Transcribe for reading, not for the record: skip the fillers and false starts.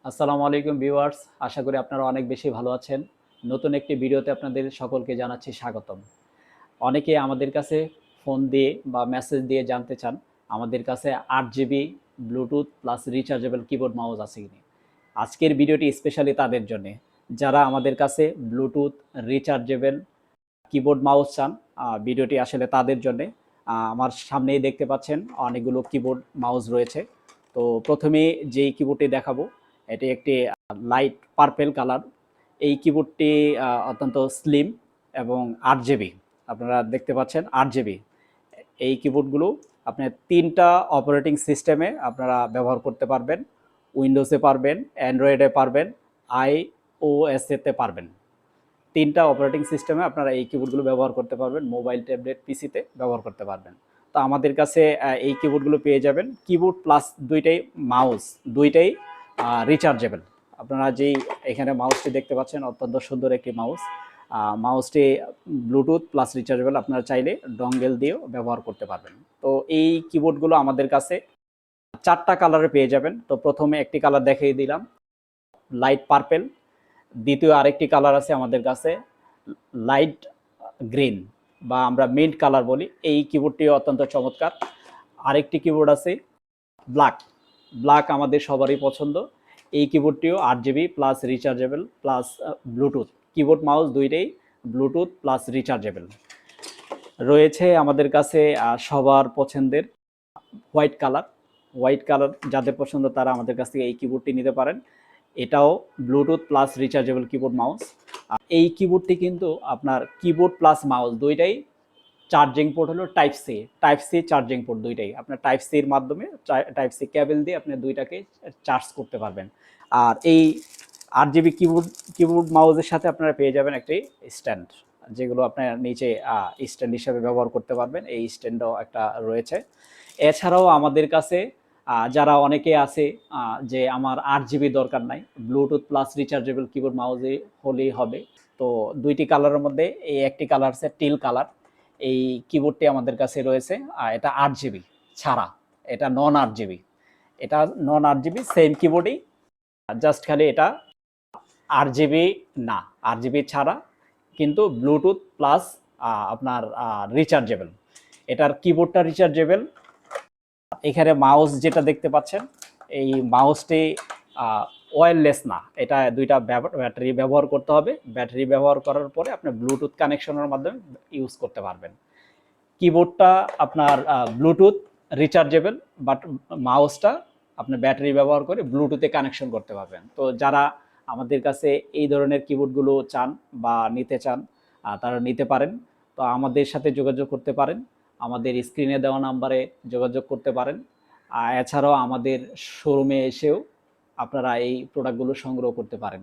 আসসালামু আলাইকুম ভিউয়ার্স, আশা করি আপনারা অনেক বেশি ভালো আছেন। নতুন একটি ভিডিওতে আপনাদের সকলকে জানাচ্ছি স্বাগতম। অনেকে আমাদের কাছে ফোন দিয়ে বা মেসেজ দিয়ে জানতে চান আমাদের কাছে 8 GB Bluetooth plus rechargeable keyboard mouse আছে কিনা। আজকের ভিডিওটি স্পেশালি তাদের জন্যে যারা আমাদের কাছে ব্লুটুথ রিচার্জেবল কিবোর্ড মাউস চান। ভিডিওটি আসলে তাদের জন্যে। আমার সামনেই দেখতে পাচ্ছেন অনেকগুলো কিবোর্ড মাউস রয়েছে। তো প্রথমে যেই কিবোর্ডটি দেখাবো এটি একটি লাইট পার্পেল কালার। এই কিবোর্ডটি অত্যন্ত স্লিম এবং 8 জিবি, আপনারা দেখতে পাচ্ছেন 8 জিবি। এই কিবোর্ডগুলো আপনার 3টা অপারেটিং সিস্টেমে আপনারা ব্যবহার করতে পারবেন। উইন্ডোজে পারবেন, অ্যান্ড্রয়েডে পারবেন, আইওএসেতে পারবেন। 3টা অপারেটিং সিস্টেমে আপনারা এই কিবোর্ডগুলো ব্যবহার করতে পারবেন, মোবাইল, ট্যাবলেট, পিসিতে ব্যবহার করতে পারবেন। তো আমাদের কাছে এই কিবোর্ডগুলো পেয়ে যাবেন। কিবোর্ড প্লাস দুইটাই মাউস, দুইটাই রিচার্জেবল। আপনারা যেই এখানে মাউসটি দেখতে পাচ্ছেন অত্যন্ত সুন্দর একটি মাউস। মাউসটি ব্লুটুথ প্লাস রিচার্জেবল, আপনারা চাইলে ডঙ্গেল দিয়েও ব্যবহার করতে পারবেন। তো এই কিবোর্ডগুলো আমাদের কাছে 4টা কালারে পেয়ে যাবেন। তো প্রথমে একটি কালার দেখিয়ে দিলাম, লাইট পার্পেল। দ্বিতীয় আরেকটি কালার আছে আমাদের কাছে লাইট গ্রিন বা আমরা মিন্ট কালার বলি। এই কিবোর্ডটি অত্যন্ত চমৎকার। আরেকটি কিবোর্ড আছে ব্ল্যাক। ব্ল্যাক আমাদের সবারই পছন্দ। এই কিবোর্ডটিও 8 GB plus rechargeable plus Bluetooth. Keyboard mouse দুইটাই ব্লুটুথ প্লাস রিচার্জেবল রয়েছে আমাদের কাছে। সবার পছন্দের হোয়াইট কালার। হোয়াইট কালার যাদের পছন্দ তারা আমাদের কাছ থেকে এই কিবোর্ডটি নিতে পারেন। এটাও Bluetooth plus rechargeable keyboard mouse. এই কিবোর্ডটি কিন্তু আপনার কিবোর্ড প্লাস মাউস দুইটাই চার্জিং পোর্ট হলো টাইপ সি চার্জিং পোর্ট দুইটাই। আপনার টাইপ সির মাধ্যমে টাইপ সি কেবল দিয়ে আপনি দুইটাকে চার্জ করতে পারবেন। আর এই 8 জিবি কিবোর্ড মাউসের সাথে আপনারা পেয়ে যাবেন একটি স্ট্যান্ড, যেগুলো আপনার নিচে স্ট্যান্ড হিসাবে ব্যবহার করতে পারবেন। এই স্ট্যান্ডও একটা রয়েছে। এছাড়াও আমাদের কাছে যারা অনেকে আছে যে আমার 8 জিবি দরকার নাই, ব্লুটুথ প্লাস রিচার্জেবল কিবোর্ড মাউসে হলেই হবে। তো দুইটি কালারের মধ্যে এই একটি কালার আছে টিল কালার। এই কিবোর্ডটি আমাদের কাছে রয়েছে। এটা 8 জিবি ছাড়া, এটা নন 8 জিবি। এটা নন 8 জিবি সেম কিবোর্ডই, জাস্ট খালি এটা 8 জিবি না, 8 জিবি ছাড়া, কিন্তু ব্লুটুথ প্লাস আপনার রিচার্জেবল। এটার কিবোর্ডটা রিচার্জেবল। এখানে মাউস যেটা দেখতে পাচ্ছেন এই মাউসটি ওয়্যারলেস না, এটা দুইটা ব্যাটারি ব্যবহার করতে হবে। ব্যাটারি ব্যবহার করার পরে আপনি ব্লুটুথ কানেকশনের মাধ্যমে ইউজ করতে পারবেন। কিবোর্ডটা আপনার ব্লুটুথ রিচার্জেবল, বাট মাউসটা আপনি ব্যাটারি ব্যবহার করে ব্লুটুথে কানেকশন করতে পারবেন। তো যারা আমাদের কাছে এই ধরনের কিবোর্ডগুলো চান বা নিতে চান তারা নিতে পারেন। তো আমাদের সাথে যোগাযোগ করতে পারেন, আমাদের স্ক্রিনে দেওয়া নাম্বারে যোগাযোগ করতে পারেন। এছাড়াও আমাদের শোরুমে এসেও আপনারা এই প্রোডাক্টগুলো সংগ্রহ করতে পারেন।